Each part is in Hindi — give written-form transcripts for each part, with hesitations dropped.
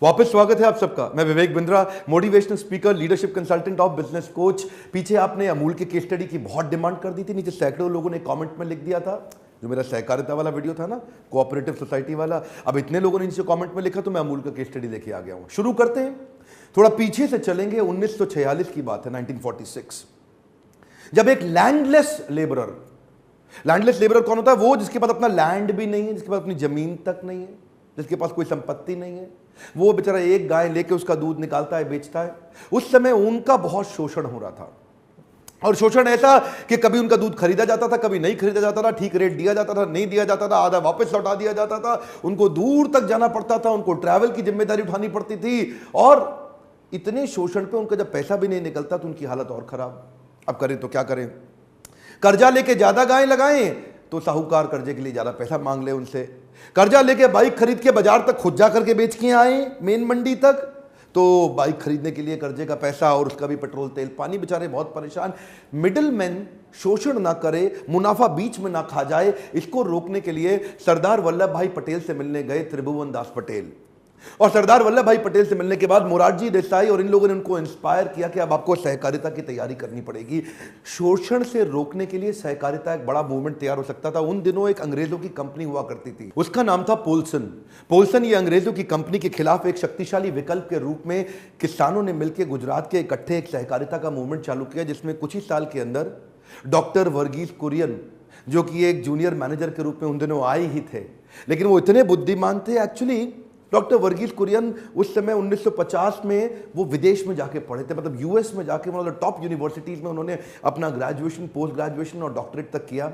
वापस स्वागत है आप सबका। मैं Vivek Bindra, motivational speaker, leadership consultant और बिजनेस कोच। पीछे आपने अमूल के केस स्टडी की बहुत डिमांड कर दी थी, नीचे सैकड़ों लोगों ने कमेंट में लिख दिया था। जो मेरा सहकारिता वाला वीडियो था ना, कोऑपरेटिव सोसाइटी वाला, अब इतने लोगों ने नीचे कमेंट में लिखा तो मैं अमूल का केस स्टडी लेके आ गया हूं। शुरू करते हैं, थोड़ा पीछे से चलेंगे। 1946 की बात है, 1946, जब एक लैंडलेस लेबरर कौन होता है? वो जिसके पास अपना लैंड भी नहीं है, जिसके पास अपनी जमीन तक नहीं है, जिसके पास कोई संपत्ति नहीं है, वो बेचारा एक गाय लेके उसका दूध निकालता है, बेचता है। उस समय उनका बहुत शोषण हो रहा था, और शोषण ऐसा कि कभी उनका दूध खरीदा जाता था, कभी नहीं खरीदा जाता था, ठीक रेट दिया जाता था, नहीं दिया जाता था, आधा वापस लौटा दिया जाता था, उनको दूर तक जाना पड़ता था, उनको ट्रैवल की जिम्मेदारी उठानी पड़ती थी, और इतने शोषण पे उनका जब पैसा भी नहीं निकलता तो उनकी हालत और खराब। अब करें तो क्या करें? कर्जा लेके ज्यादा गाय लगाएं तो साहूकार कर्जे के लिए ज्यादा पैसा मांग ले उनसे। कर्जा लेके बाइक खरीद के बाजार तक खुद जा करके बेच के आए, मेन मंडी तक, तो बाइक खरीदने के लिए कर्जे का पैसा और उसका भी पेट्रोल तेल पानी, बेचारे बहुत परेशान। मिडिलमैन शोषण ना करे, मुनाफा बीच में ना खा जाए, इसको रोकने के लिए सरदार वल्लभ भाई पटेल से मिलने गए त्रिभुवन दास पटेल। और सरदार वल्लभ भाई पटेल से मिलने के बाद मोरारजी देसाई और इन लोगों ने उनको इंस्पायर किया कि अब आपको सहकारिता की तैयारी करनी पड़ेगी। शोषण से रोकने के लिए सहकारिता एक बड़ा मूवमेंट तैयार हो सकता था। उन दिनों एक अंग्रेजों की कंपनी हुआ करती थी, उसका नाम था पोल्सन। ये अंग्रेजों की कंपनी के खिलाफ एक शक्तिशाली विकल्प के रूप में किसानों ने मिलकर गुजरात के इकट्ठे एक सहकारिता का मूवमेंट चालू किया, जिसमें कुछ ही साल के अंदर डॉक्टर वर्गीस कुरियन, जो कि एक जूनियर मैनेजर के रूप में उन दिनों आए ही थे, लेकिन वो इतने बुद्धिमान थे। एक्चुअली डॉक्टर वर्गीस कुरियन उस समय 1950 में वो विदेश में जाके पढ़े थे, मतलब यूएस में जाके मतलब टॉप यूनिवर्सिटीज में उन्होंने अपना ग्रेजुएशन, पोस्ट ग्रेजुएशन और डॉक्टरेट तक किया।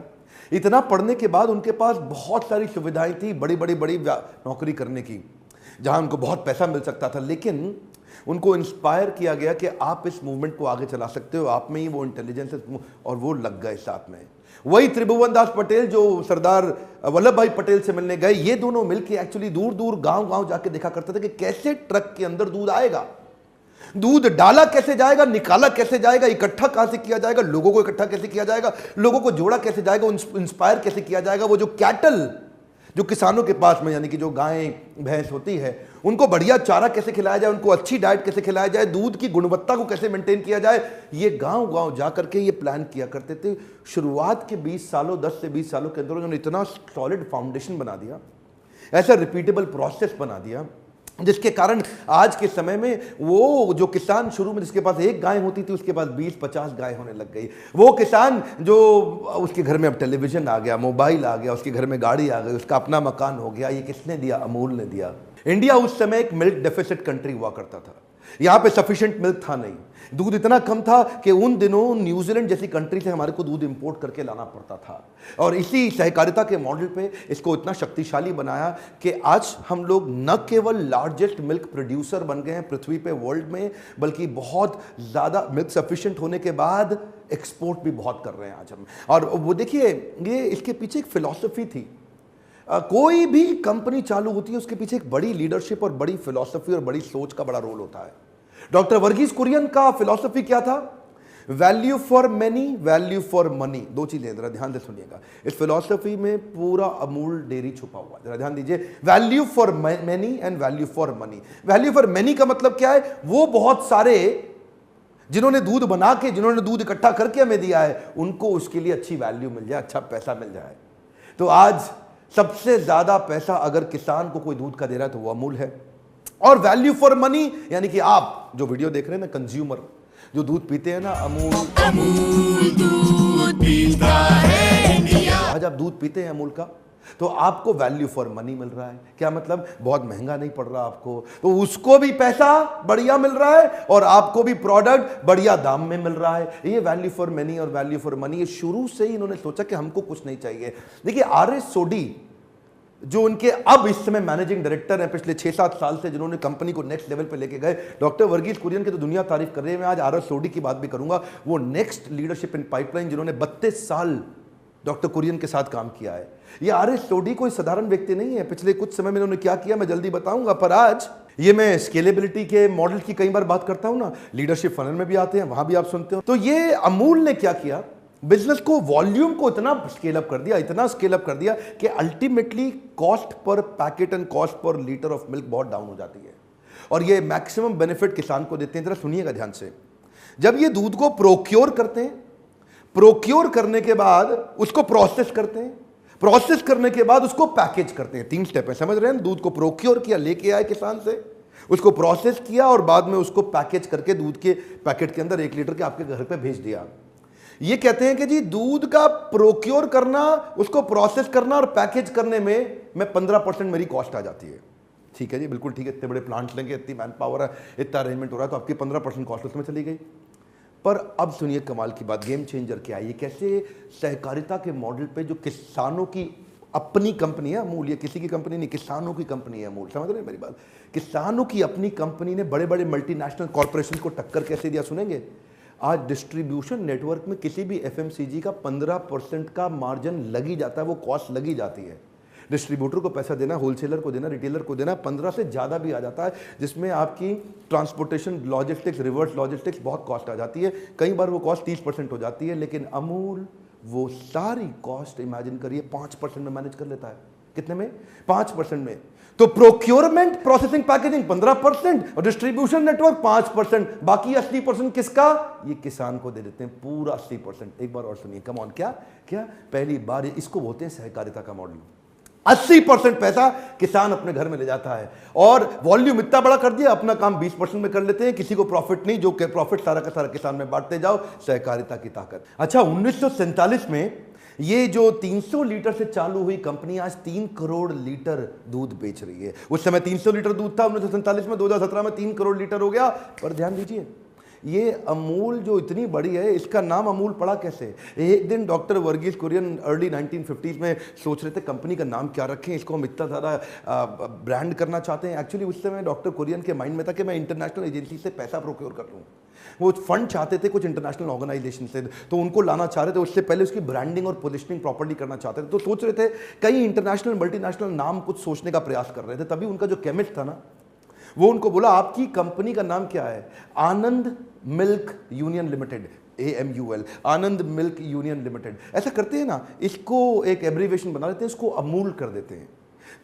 इतना पढ़ने के बाद उनके पास बहुत सारी सुविधाएं थी, बड़ी नौकरी करने की, जहां उनको बहुत पैसा मिल सकता था। लेकिन उनको इंस्पायर किया गया कि आप इस मूवमेंट को आगे चला सकते हो, आप में ही वो इंटेलिजेंस है, और वो लग गए साथ में। वही त्रिभुवन दास पटेल जो सरदार वल्लभ भाई पटेल से मिलने गए, ये दोनों मिलके एक्चुअली दूर दूर गांव जाके देखा करते थे कि कैसे ट्रक के अंदर दूध आएगा, दूध डाला कैसे जाएगा, निकाला कैसे जाएगा, इकट्ठा कहां से किया जाएगा, लोगों को इकट्ठा कैसे किया जाएगा, लोगों को जोड़ा कैसे जाएगा, इंस्पायर कैसे किया जाएगा। वो जो कैटल जो किसानों के पास में, यानी कि जो गाय भैंस होती है, उनको बढ़िया चारा कैसे खिलाया जाए, उनको अच्छी डाइट कैसे खिलाया जाए, दूध की गुणवत्ता को कैसे मेंटेन किया जाए, ये गांव जा करके ये प्लान किया करते थे। शुरुआत के 20 सालों, 10 से 20 सालों के अंदर उन्होंने इतना सॉलिड फाउंडेशन बना दिया, ऐसा रिपीटेबल प्रोसेस बना दिया, जिसके कारण आज के समय में वो जो किसान शुरू में जिसके पास एक गाय होती थी, उसके पास 20-50 गाय होने लग गई। वो किसान जो उसके घर में अब टेलीविजन आ गया, मोबाइल आ गया, उसके घर में गाड़ी आ गई, उसका अपना मकान हो गया। ये किसने दिया? अमूल ने दिया। इंडिया उस समय एक मिल्क डेफिसिट कंट्री हुआ करता था, यहां पे सफिशिएंट मिल्क था नहीं, दूध इतना कम था कि उन दिनों न्यूजीलैंड जैसी कंट्री से हमारे को दूध इंपोर्ट करके लाना पड़ता था। और इसी सहकारिता के मॉडल पे इसको इतना शक्तिशाली बनाया कि आज हम लोग न केवल लार्जेस्ट मिल्क प्रोड्यूसर बन गए हैं पृथ्वी पे, वर्ल्ड में, बल्कि बहुत ज्यादा मिल्क सफिशिएंट होने के बाद एक्सपोर्ट भी बहुत कर रहे हैं आज हम। और वो देखिए, ये इसके पीछे एक फिलॉसफी थी। कोई भी कंपनी चालू होती है, उसके पीछे एक बड़ी लीडरशिप और बड़ी फिलॉसफी और बड़ी सोच का बड़ा रोल होता है। डॉक्टर वर्गीस कुरियन का फिलॉसफी क्या था? Value for many, value for money. दो चीजें जरा ध्यान से सुनिएगा, इस फिलॉसफी में पूरा अमूल डेयरी छुपा हुआ है, जरा ध्यान दीजिए। Value for many and value for money. Value for many का मतलब क्या है? वो बहुत सारे जिन्होंने दूध बना के, जिन्होंने दूध इकट्ठा करके हमें दिया है, उनको उसके लिए अच्छी वैल्यू मिल जाए, अच्छा पैसा मिल जाए। तो आज सबसे ज्यादा पैसा अगर किसान को कोई दूध का दे रहा है तो वो अमूल है। और वैल्यू फॉर मनी, यानी कि आप जो वीडियो देख रहे हैं ना, कंज्यूमर जो दूध पीते हैं ना, अमूल दूध पीता है इंडिया। आज आप दूध पीते हैं अमूल का, तो आपको वैल्यू फॉर मनी मिल रहा है। क्या मतलब? बहुत महंगा नहीं पड़ रहा आपको, तो उसको भी पैसा बढ़िया मिल रहा है और आपको भी प्रोडक्ट बढ़िया दाम में मिल रहा है। ये वैल्यू फॉर मनी और वैल्यू फॉर मनी, ये शुरू से ही इन्होंने सोचा कि हमको कुछ नहीं चाहिए। देखिए, आर.एस. सोडी जो उनके अब इस समय मैनेजिंग डायरेक्टर हैं, पिछले 6-7 साल से जिन्होंने कंपनी को नेक्स्ट लेवल पे लेके गए, डॉक्टर वर्गीस कुरियन की तो दुनिया तारीफ कर रही है। मैं आज आर.एस. सोडी की बात भी करूंगा, वो नेक्स्ट लीडरशिप इन पाइपलाइन, जिन्होंने 32 साल डॉक्टर कुरियन के साथ काम किया है। ये आर.एस. सोडी कोई साधारण व्यक्ति नहीं है। पिछले कुछ समय में उन्होंने क्या किया मैं जल्दी बताऊंगा, पर आज ये मैं स्केलेबिलिटी के मॉडल की कई बार बात करता हूं ना, लीडरशिप फनल में भी आते हैं, वहां भी आप सुनते हो। तो ये अमूल ने क्या किया, बिजनेस को, वॉल्यूम को इतना स्केल अप कर दिया, इतना स्केल अप कर दिया कि ultimately cost per packet and cost per litre of milk बहुत डाउन हो जाती है। और ये मैक्सिमम बेनिफिट किसान को देते हैं। जरा सुनिएगा ध्यान से। जब ये दूध को प्रोक्योर करते हैं, प्रोक्योर करने के बाद उसको प्रोसेस करते हैं, प्रोसेस करने के बाद उसको पैकेज करते हैं। 3 स्टेप है, समझ रहे हैं? दूध को प्रोक्योर किया, लेके आए किसान से, उसको प्रोसेस किया और बाद में उसको पैकेज करके दूध के पैकेट के अंदर 1 लीटर के आपके घर पे भेज दिया। ये कहते हैं कि जी दूध का प्रोक्योर करना, उसको प्रोसेस करना और पैकेज करने में 15% मेरी कॉस्ट आ जाती है। ठीक है जी, बिल्कुल ठीक है। इतने बड़े प्लांट लेंगे, इतनी मैन पावर है, इतना अरेंजमेंट हो रहा है, तो आपकी 15% कॉस्ट उसमें चली गई। पर अब सुनिए कमाल की बात, गेम चेंजर क्या है। ये कैसे सहकारिता के मॉडल पे, जो किसानों की अपनी कंपनी है अमूल, ये किसी की कंपनी नहीं, किसानों की कंपनी है अमूल, समझ रहे हैं मेरी बात? किसानों की अपनी कंपनी ने बड़े बड़े मल्टीनेशनल कॉर्पोरेशन को टक्कर कैसे दिया, सुनेंगे। आज डिस्ट्रीब्यूशन नेटवर्क में किसी भी एफएमसीजी का 15% का मार्जिन लगी जाता है, वो कॉस्ट लगी जाती है। डिस्ट्रीब्यूटर को पैसा देना, होलसेलर को देना, रिटेलर को देना, 15 से ज़्यादा भी आ जाता है, जिसमें आपकी ट्रांसपोर्टेशन, लॉजिस्टिक्स, रिवर्स लॉजिस्टिक्स बहुत कॉस्ट आ जाती है। कई बार वो कॉस्ट 30% हो जाती है, लेकिन अमूल वो सारी कॉस्ट, इमेजिन करिए, 5% में मैनेज कर लेता है। कितने में? 5% में। तो प्रोक्योरमेंट, प्रोसेसिंग, पैकेजिंग 15% और डिस्ट्रीब्यूशन नेटवर्क 5%, बाकी 80% किसका? ये किसान को दे देते हैं, पूरा 80%। एक बार और सुनिए, कम ऑन, क्या क्या पहली बार, इसको बोलते हैं सहकारिता का मॉडल। 80% पैसा किसान अपने घर में ले जाता है और वॉल्यूम इतना बड़ा कर दिया, अपना काम 20% में कर लेते हैं, किसी को प्रॉफिट नहीं, जो प्रॉफिट सारा का सारा किसान में बांटते जाओ। सहकारिता की ताकत। अच्छा, 1947 में ये जो 300 लीटर से चालू हुई कंपनी आज 3 करोड़ लीटर दूध बेच रही है। उस समय 300 लीटर दूध था 1947 में, 2017 में 3 करोड़ लीटर हो गया। पर ध्यान दीजिए, ये अमूल जो इतनी बड़ी है, इसका नाम अमूल पड़ा कैसे? एक दिन doctor Varghese Kurien early 1950s में सोच रहे थे कंपनी का नाम क्या रखें, इसको हम इतना ज़्यादा ब्रांड करना चाहते हैं। एक्चुअली उस समय डॉक्टर कुरियन के माइंड में था कि मैं इंटरनेशनल एजेंसी से पैसा प्रोक्योर कर लूँ। वो फंड चाहते थे कुछ इंटरनेशनल ऑर्गेनाइजेशन से, तो उनको लाना चाह रहे थे। उससे पहले उसकी ब्रांडिंग और पोजिशनिंग प्रॉपर्ली करना चाहते थे, तो सोच रहे थे कई इंटरनेशनल मल्टीनेशनल नाम कुछ सोचने का प्रयास कर रहे थे। तभी उनका जो केमिस्ट था ना, वो उनको बोला आपकी कंपनी का नाम क्या है? आनंद मिल्क यूनियन लिमिटेड, AMUL, आनंद मिल्क यूनियन लिमिटेड। ऐसा करते हैं ना, इसको एक एब्रीवेशन बना लेते हैं, इसको अमूल कर देते हैं।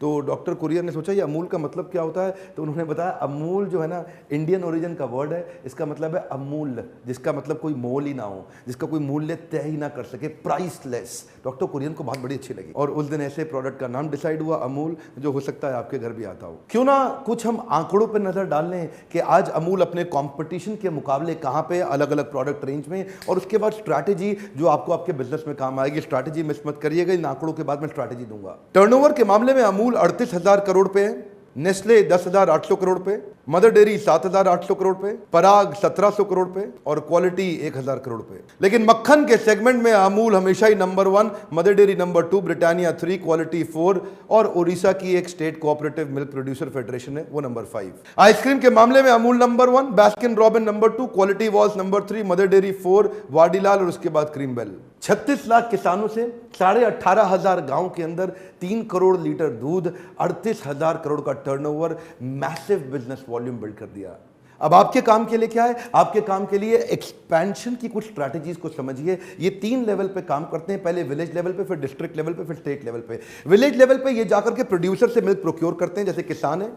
तो डॉक्टर कुरियन ने सोचा ये अमूल का मतलब क्या होता है, तो उन्होंने बताया अमूल जो है ना, इंडियन ओरिजिन का वर्ड है, इसका मतलब है अमूल्य, जिसका मतलब कोई मोल ही ना हो, जिसका कोई मूल्य तय ही ना कर सके, प्राइसलेस। डॉक्टर कुरियन को बहुत बड़ी अच्छी लगी और उस दिन ऐसे प्रोडक्ट का नाम डिसाइड हुआ अमूल, जो हो सकता है आपके घर भी आता हो। क्यों ना कुछ हम आंकड़ों पर नजर डाल लें कि आज अमूल अपने कॉम्पिटिशन के मुकाबले कहाँ पे, अलग अलग प्रोडक्ट रेंज में, और उसके बाद स्ट्रैटेजी जो आपको आपके बिजनेस में काम आएगी। स्ट्रैटेजी मिस मत करिएगा, इन आंकड़ों के बाद मैं स्ट्रैटेजी दूंगा। टर्नओवर के मामले में अमूल 38,000 करोड़ पे है, नेस्ले 10,800 करोड़ पे, मदर डेयरी 7,800 करोड़ पे, पराग 1,700 करोड़ पे और क्वालिटी 1,000 करोड़ पे। लेकिन मक्खन के सेगमेंट में अमूल हमेशा ही number 1, Mother Dairy number 2, Britannia 3, Kwality 4 और ओडिशा की एक state cooperative milk producer federation है, वो नंबर 5। आइसक्रीम के मामले में Amul number 1, Baskin Robbin number 2, Kwality Wall's number 3, Mother Dairy 4, Vadilal और उसके बाद क्रीम बेल। 36 लाख किसानों से 18,500 गांव के अंदर 3 करोड़ लीटर दूध, 38,000 करोड़ का turnover, massive business volume build कर दिया। अब आपके काम के लिए क्या है? आपके काम के लिए एक्सपेंशन की कुछ स्ट्रैटेजीज को समझिए। ये 3 लेवल पे काम करते हैं, पहले विलेज लेवल पे, फिर डिस्ट्रिक्ट लेवल पे, फिर स्टेट लेवल पे। विलेज लेवल पे ये जाकर के प्रोड्यूसर से मिल्क प्रोक्योर करते हैं, जैसे किसान है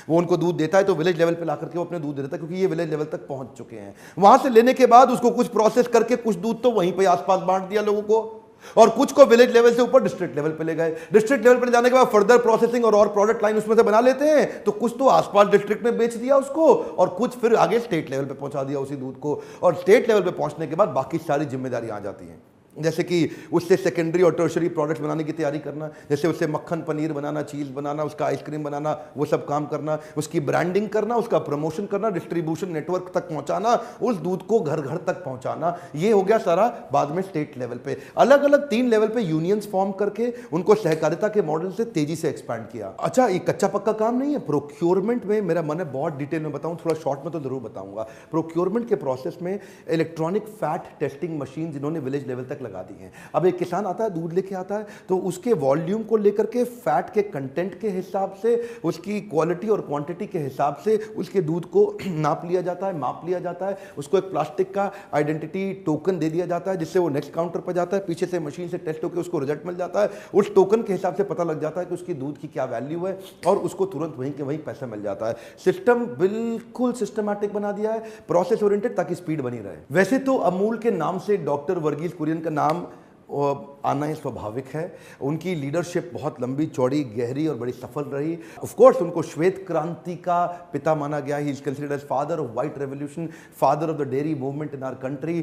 वो उनको दूध देता है, तो विलेज लेवल पे ला करके वो अपने दूध देता है, क्योंकि ये विलेज लेवल तक पहुंच चुके हैं। वहां से लेने के बाद उसको कुछ प्रोसेस करके कुछ दूध तो वहीं पे आसपास बांट दिया लोगों को, और कुछ को विलेज लेवल से ऊपर डिस्ट्रिक्ट लेवल पे ले गए। डिस्ट्रिक्ट लेवल पे ले जाने के बाद फर्दर प्रोसेसिंग और प्रोडक्ट लाइन उसमें से बना लेते हैं, तो कुछ तो आसपास डिस्ट्रिक्ट में बेच दिया उसको, और कुछ फिर आगे स्टेट लेवल पे पहुंचा दिया उसी दूध को। और स्टेट लेवल पे पहुंचने के बाद बाकी सारी जिम्मेदारी आ जाती है, जैसे कि उससे सेकेंडरी और टर्शरी प्रोडक्ट्स बनाने की तैयारी करना, जैसे उससे मक्खन पनीर बनाना, चीज़ बनाना, उसका आइसक्रीम बनाना, वो सब काम करना, उसकी ब्रांडिंग करना, उसका प्रमोशन करना, डिस्ट्रीब्यूशन नेटवर्क तक पहुंचाना, उस दूध को घर घर तक पहुंचाना। ये हो गया सारा बाद में स्टेट लेवल पे। अलग अलग 3 लेवल पे यूनियंस फॉर्म करके उनको सहकारिता के मॉडल से तेजी से एक्सपैंड किया। अच्छा, ये कच्चा पक्का काम नहीं है। प्रोक्योरमेंट में मेरा मन है बहुत डिटेल में बताऊं, थोड़ा शॉर्ट में तो जरूर बताऊंगा। प्रोक्योरमेंट के प्रोसेस में इलेक्ट्रॉनिक फैट टेस्टिंग मशीन जिन्होंने विलेज लेवल तक लगा दी हैं। अब एक किसान आता है, दूध लेके आता है, तो उसके वॉल्यूम को लेकर के, फैट के कंटेंट के हिसाब से, उसकी क्वालिटी और क्वांटिटी के हिसाब से उसके दूध को नाप लिया जाता है, माप लिया जाता है। उसको एक प्लास्टिक का आइडेंटिटी टोकन दे दिया जाता है, जिससे वो नेक्स्ट काउंटर पर जाता है, पीछे से मशीन से टेस्ट होकर उसको रिजल्ट मिल जाता है। उस टोकन के हिसाब से पता लग जाता है कि उसकी दूध की क्या वैल्यू है, और उसको तुरंत वहीं के वहीं पैसा मिल जाता है। सिस्टम बिल्कुल सिस्टमैटिक बना दिया है, प्रोसेस ओरिएंटेड, ताकि स्पीड बनी रहे। वैसे तो अमूल के नाम से डॉक्टर वर्गीस कुरियन का नाम आना ही स्वाभाविक है। उनकी लीडरशिप बहुत लंबी चौड़ी, गहरी और बड़ी सफल रही। ऑफ कोर्स उनको श्वेत क्रांति का पिता माना गया। He is considered as father of white revolution, father of the dairy movement in our country.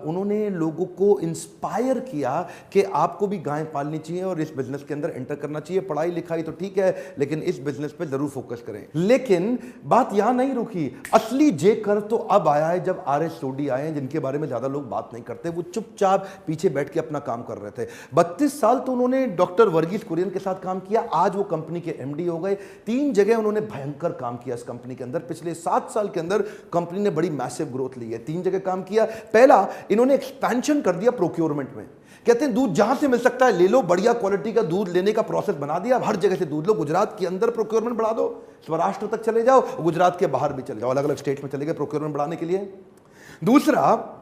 उन्होंने लोगों को इंस्पायर किया कि आपको भी गाय पालनी चाहिए और इस बिजनेस के अंदर एंटर करना चाहिए। पढ़ाई लिखाई तो ठीक है, लेकिन इस बिजनेस पे जरूर फोकस करें। लेकिन बात यहां नहीं रुकी। असली जे कर तो अब आया है, जब RS सोडी आए हैं, जिनके बारे में ज्यादा लोग बात नहीं करते। वो चुपचाप पीछे बैठ के अपना काम कर रहे थे। 32 साल तो उन्होंने डॉक्टर वर्गीस कुरियन के साथ काम किया। आज वो कंपनी के MD हो गए। 3 जगह उन्होंने भयंकर काम किया इस कंपनी के अंदर। पिछले 7 साल के अंदर कंपनी ने बड़ी मैसिव ग्रोथ ली है। 3 जगह काम किया। पहला, इन्होंने एक्सपेंशन कर दिया प्रोक्योरमेंट में। कहते हैं दूध जहां से मिल सकता है ले लो, बढ़िया क्वालिटी का दूध लेने का प्रोसेस बना दिया। हर जगह से दूध लो। गुजरात के अंदर प्रोक्योरमेंट बढ़ा दो, स्वराष्ट्र तक चले जाओ, गुजरात के बाहर भी चले जाओ, अलग अलग स्टेट में चले गए प्रोक्योरमेंट बढ़ाने के लिए। दूसरा,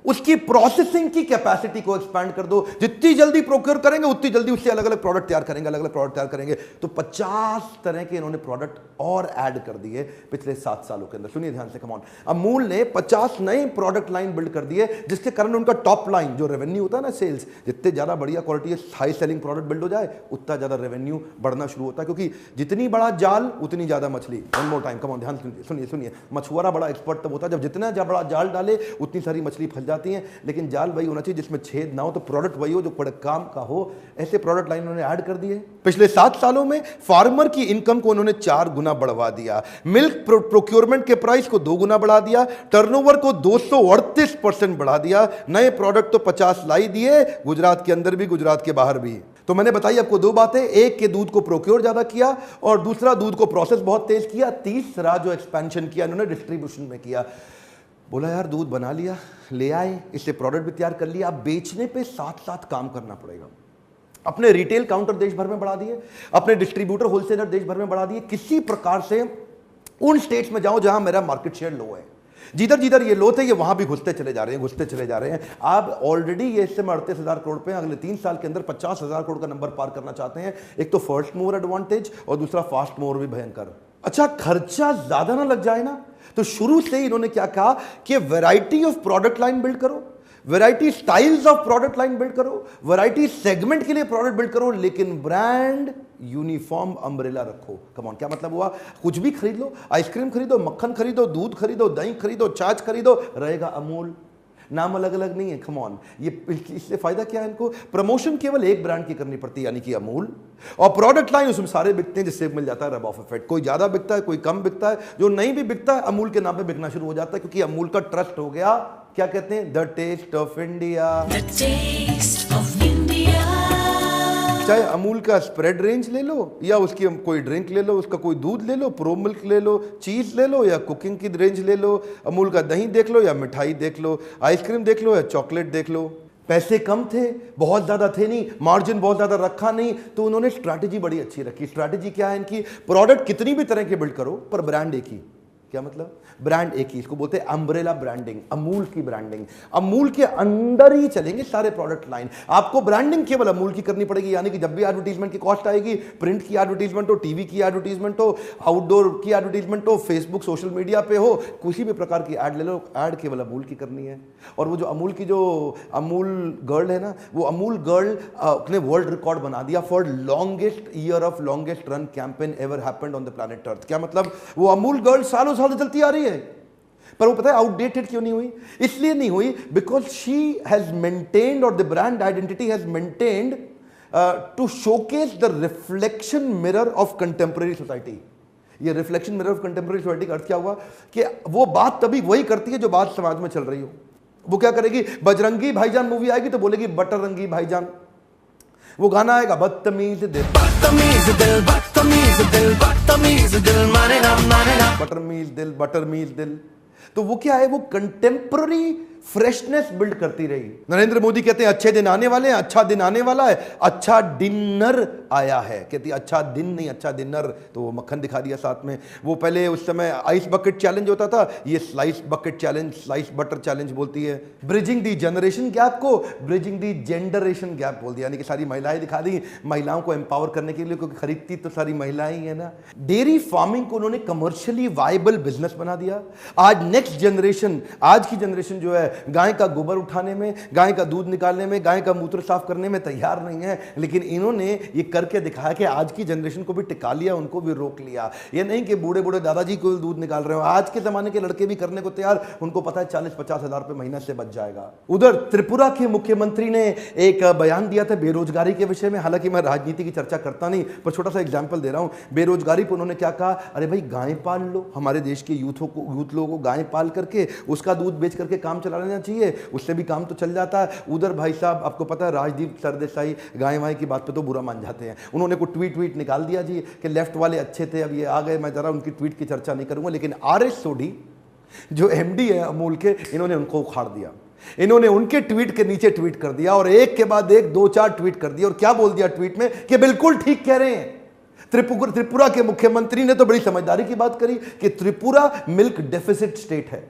उसकी प्रोसेसिंग की कैपेसिटी को एक्सपैंड कर दो। जितनी जल्दी प्रोक्योर करेंगे उतनी जल्दी उससे अलग अलग प्रोडक्ट तैयार करेंगे, अलग अलग प्रोडक्ट तैयार करेंगे। तो 50 तरह के इन्होंने प्रोडक्ट और ऐड कर दिए पिछले 7 सालों के अंदर। सुनिए ध्यान से, कम ऑन। अमूल ने 50 नए प्रोडक्ट लाइन बिल्ड कर दिए, जिसके कारण उनका टॉप लाइन जो रेवेन्यू होता है ना, सेल्स, जितने ज्यादा बढ़िया quality high selling product build हो जाए, उतना ज्यादा रेवेन्यू बढ़ना शुरू होता है। क्योंकि जितनी बड़ा जाल उतनी ज्यादा मछली। One more time, come on, ध्यान सुनिए। मछुआरा बड़ा एक्सपर्ट तब होता है जब जितना बड़ा जाल डाले उतनी सारी मछली फंस जाती है। लेकिन जाल वही होना चाहिए जिसमें छेद ना हो, तो प्रोडक्ट वही हो जो बड़े काम का हो। ऐसे प्रोडक्ट लाइन उन्होंने ऐड कर दिए। पिछले 7 सालों में फार्मर की इनकम को उन्होंने 4 गुना बढ़वा दिया। मिल्क प्रोक्योरमेंट के प्राइस को 2 गुना बढ़ा दिया। टर्नओवर को 238% बढ़ा दिया। नए प्रोडक्ट तो 50 लाई दिए, गुजरात के अंदर भी, गुजरात के बाहर भी। तो मैंने बताई आपको 2 बातें। एक के दूध को प्रोक्योर ज्यादा किया, और दूसरा दूध को प्रोसेस बहुत तेज किया। तीसरा जो एक्सपेंशन किया इन्होंने डिस्ट्रीब्यूशन में किया। बोला यार दूध बना लिया, ले आए, इससे प्रोडक्ट भी तैयार कर लिया, अब बेचने पे साथ साथ काम करना पड़ेगा। अपने रिटेल काउंटर देश भर में बढ़ा दिए, अपने डिस्ट्रीब्यूटर होलसेलर देश भर में बढ़ा दिए। किसी प्रकार से उन स्टेट्स में जाओ जहां मेरा मार्केट शेयर लो है। जिधर जिधर ये लो थे, ये वहां भी घुसते चले जा रहे हैं, घुसते चले जा रहे हैं। आप ऑलरेडी ये इससे 38,000 करोड़ पे, अगले 3 साल के अंदर 50,000 करोड़ का नंबर पार करना चाहते हैं। एक तो फर्स्ट मूवर एडवांटेज और दूसरा फास्ट मूवर भी भयंकर। अच्छा, खर्चा ज्यादा ना लग जाए ना, तो शुरू से ही इन्होंने क्या कहा कि variety of product line build करो, variety styles of product line build करो, वैरायटी सेगमेंट के लिए प्रोडक्ट बिल्ड करो, लेकिन ब्रांड यूनिफॉर्म अम्ब्रेला रखो। कम ऑन, क्या मतलब हुआ? कुछ भी खरीद लो, आइसक्रीम खरीदो, मक्खन खरीदो, दूध खरीदो, दही खरीदो, छाछ खरीदो, रहेगा अमूल। नाम अलग अलग नहीं है। कम ऑन, ये इससे फायदा क्या है इनको? प्रमोशन केवल एक ब्रांड की करनी पड़ती है, यानी कि अमूल, और प्रोडक्ट लाइन उसमें सारे बिकते हैं, जिससे मिल जाता है रब ऑफ इफेक्ट। कोई ज्यादा बिकता है, कोई कम बिकता है। जो नहीं भी बिकता है अमूल के नाम पे बिकना शुरू हो जाता है, क्योंकि अमूल का ट्रस्ट हो गया। क्या कहते हैं? The taste of India. चाहे अमूल का स्प्रेड रेंज ले लो, या उसकी कोई ड्रिंक ले लो, उसका कोई दूध ले लो, प्रो मिल्क ले लो, चीज ले लो, या कुकिंग की रेंज ले लो, अमूल का दही देख लो, या मिठाई देख लो, आइसक्रीम देख लो, या चॉकलेट देख लो। पैसे कम थे, बहुत ज्यादा थे नहीं, मार्जिन बहुत ज्यादा रखा नहीं, तो उन्होंने स्ट्रैटेजी बड़ी अच्छी रखी। स्ट्रैटेजी क्या है इनकी? प्रोडक्ट कितनी भी तरह के बिल्ड करो, पर ब्रांड एक ही। क्या मतलब? ब्रांड एक ही। इसको बोलते हैं अम्ब्रेला ब्रांडिंग, अमूल की ब्रांडिंग। अमूल के अंदर ही चलेंगे सारे प्रोडक्ट लाइन। आपको ब्रांडिंग केवल अमूल की करनी पड़ेगी, यानी कि जब भी एडवर्टीजमेंट की कॉस्ट आएगी, प्रिंट की एडवर्टीजमेंट हो, टीवी की एडवर्टीजमेंट हो, आउटडोर की एडवर्टीजमेंट हो, फेसबुक सोशल मीडिया पे हो, किसी भी प्रकार की एड ले लो, एड केवल अमूल की करनी है। और वो जो अमूल की जो अमूल गर्ल है ना, वो अमूल गर्ल ने वर्ल्ड रिकॉर्ड बना दिया for longest year of longest run campaign ever happened on the planet Earth. क्या मतलब? वो अमूल गर्ल सालों साल चलती आ रही है, पर वो पता है आउटडेटेड क्यों नहीं हुई? इसलिए नहीं हुई बिकॉज शी हैज मेंटेन्ड, और the brand identity has maintained to showcase the reflection mirror of contemporary society. ये reflection mirror of contemporary society का अर्थ क्या हुआ? कि वो बात तभी वही करती है जो बात समाज में चल रही हो। वो क्या करेगी? बजरंगी भाईजान मूवी आएगी तो बोलेगी बटरंगी भाईजान। वो गाना आएगा बदतमीज दिल, बदतमीज दिल, बदतमीज दिल, बदतमीज दिल, माने ना बटरमीज दिल, बटरमीज दिल। तो वो क्या है? वो कंटेम्पररी फ्रेशनेस बिल्ड करती रही। नरेंद्र मोदी कहते हैं अच्छे दिन आने वाले हैं, अच्छा दिन आने वाला है, अच्छा डिनर आया है। कहती अच्छा दिन नहीं, अच्छा डिनर। तो वो मक्खन दिखा दिया साथ में। वो पहले उस समय आइस बकेट चैलेंज होता था, ये slice bucket challenge, slice butter challenge बोलती है। ब्रिजिंग दी जनरेशन गैप को ब्रिजिंग दी जेंडरेशन गैप बोल दिया, यानी कि सारी महिलाएं दिखा दी, महिलाओं को एम्पावर करने के लिए, क्योंकि खरीदती तो सारी महिलाएं ही है ना। डेयरी फार्मिंग को उन्होंने कमर्शियली वायबल बिजनेस बना दिया। आज नेक्स्ट जनरेशन, आज की जनरेशन जो है, गाय का गोबर उठाने में, गाय का दूध निकालने में, गाय का मूत्र साफ करने में तैयार नहीं है, लेकिन इन्होंने ये करके दिखाया कि आज की जनरेशन को भी टिका लिया, उनको भी रोक लिया। ये नहीं कि बूढ़े बूढ़े दादाजी को दूध निकाल रहे हो, आज के जमाने के लड़के भी करने को तैयार, उनको पता है 40-50 हजार रुपए महीना से बच जाएगा। उधर त्रिपुरा के मुख्यमंत्री ने एक बयान दिया था बेरोजगारी के विषय में। हालांकि मैं राजनीति की चर्चा करता नहीं, पर छोटा सा एग्जांपल दे रहा हूं। बेरोजगारी पर उन्होंने क्या कहा, अरे भाई गाय पाल लो, हमारे देश के यूथ लोगों को गाय पाल करके उसका दूध बेच करके काम चला लेना चाहिए, उससे भी काम तो चल जाता है। उधर भाई साहब आपको पता है राजदीप सरदेसाई गाय वाय की बात पे तो बुरा मान जाते हैं, उन्होंने को ट्वीट निकाल दिया जी कि लेफ्ट वाले अच्छे थे, अब ये आ गए। मैं जरा उनकी ट्वीट की चर्चा नहीं करूंगा, लेकिन आरएस सोढी जो एमडी है अमूल के, इन्होंने उनको उखाड़ दिया। इन्होंने उनके ट्वीट के नीचे ट्वीट कर दिया और एक के बाद एक 2-4 ट्वीट कर दिया। और क्या बोल दिया ट्वीट में कि बिल्कुल ठीक कह रहे हैं। त्रिपुरा के मुख्यमंत्री ने तो बड़ी समझदारी की बात करी कि त्रिपुरा मिल्क डेफिसिट स्टेट है,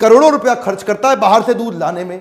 करोड़ों रुपया खर्च करता है बाहर से दूध लाने में।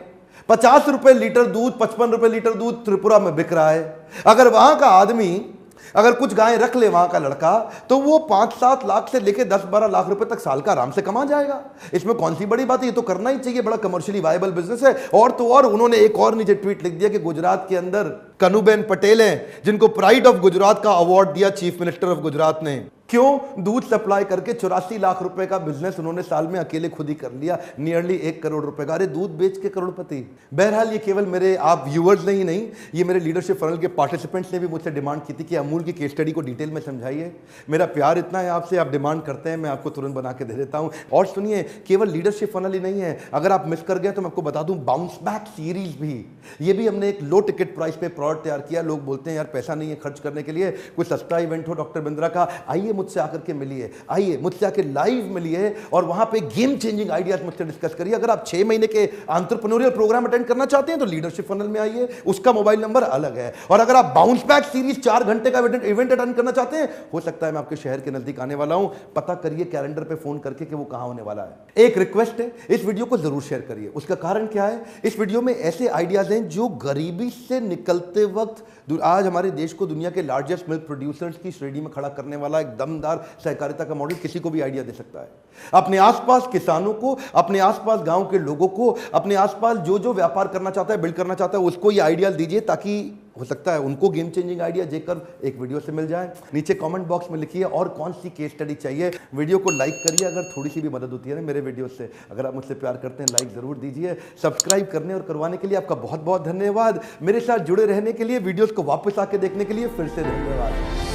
50 रुपए लीटर दूध, 55 रुपए लीटर दूध त्रिपुरा में बिक रहा है। अगर वहां का आदमी अगर कुछ गायें रख ले वहां का लड़का, तो वो 5-7 लाख से लेके 10-12 लाख रुपए तक साल का आराम से कमा जाएगा। इसमें कौन सी बड़ी बात है, ये तो करना ही चाहिए, बड़ा कमर्शियली वायबल बिजनेस है। और तो और उन्होंने एक और नीचे ट्वीट लिख दिया कि गुजरात के अंदर कनुबेन पटेल हैं, जिनको प्राइड ऑफ गुजरात का अवार्ड दिया चीफ मिनिस्टर ऑफ गुजरात ने। क्यों? दूध सप्लाई करके 84 लाख रुपए का बिजनेस उन्होंने साल में अकेले खुद ही कर लिया, नियरली 1 करोड़ रुपए का। अरे दूध बेच के करोड़पति। बहरहाल ये केवल मेरे आप व्यूअर्स नहीं, ये मेरे लीडरशिप फनल के पार्टिसिपेंट्स ने भी मुझसे डिमांड की थी कि अमूल की केस स्टडी को डिटेल में समझाइए। मेरा प्यार इतना है आपसे, आप डिमांड करते हैं, मैं आपको तुरंत बना के दे देता हूं। और सुनिए, केवल लीडरशिप फनल ही नहीं है, अगर आप मिस कर गए तो मैं आपको बता दूं, बाउंस बैक सीरीज भी, ये भी हमने एक लो टिकट प्राइस पे प्रोडक्ट तैयार किया। लोग बोलते हैं यार पैसा नहीं है खर्च करने के लिए, कोई सस्ता इवेंट हो डॉक्टर बिंद्रा का, आइए मुझसे आकर के मिलिए, आइए मुझसे आके लाइव मिलिए और वहां पे गेम चेंजिंग आइडियाज मुझसे डिस्कस करिए। अगर आप 6 महीने के एंटरप्रेन्योरियल प्रोग्राम अटेंड करना चाहते हैं तो लीडरशिप फनल में आइए, उसका मोबाइल नंबर अलग है। और अगर आप बाउंस बैक सीरीज 4 घंटे का इवेंट अटेंड करना चाहते हैं, हो सकता है मैं आपके शहर के नजदीक आने वाला हूं, पता करिए कैलेंडर पे फोन करके कि वो कहां होने वाला है। एक रिक्वेस्ट है, इस वीडियो को जरूर शेयर करिए। उसका कारण क्या है, इस वीडियो में ऐसे आइडियाज हैं जो गरीबी से निकलते वक्त आज हमारे देश को दुनिया के लार्जेस्ट मिल्क प्रोड्यूसर्स की श्रेणी में खड़ा करने वाला एक दमदार सहकारिता का मॉडल किसी को भी आइडिया दे सकता है। अपने आसपास किसानों को, अपने आसपास गांव के लोगों को, अपने आसपास जो व्यापार करना चाहता है, बिल्ड करना चाहता है, उसको ये आइडिया दीजिए, ताकि हो सकता है उनको गेम चेंजिंग आइडिया देकर एक वीडियो से मिल जाए। नीचे कमेंट बॉक्स में लिखिए और कौन सी केस स्टडी चाहिए। वीडियो को लाइक करिए अगर थोड़ी सी भी मदद होती है ना मेरे वीडियो से। अगर आप मुझसे प्यार करते हैं लाइक जरूर दीजिए। सब्सक्राइब करने और करवाने के लिए आपका बहुत बहुत धन्यवाद। मेरे साथ जुड़े रहने के लिए, वीडियोस को वापस आके देखने के लिए फिर से धन्यवाद।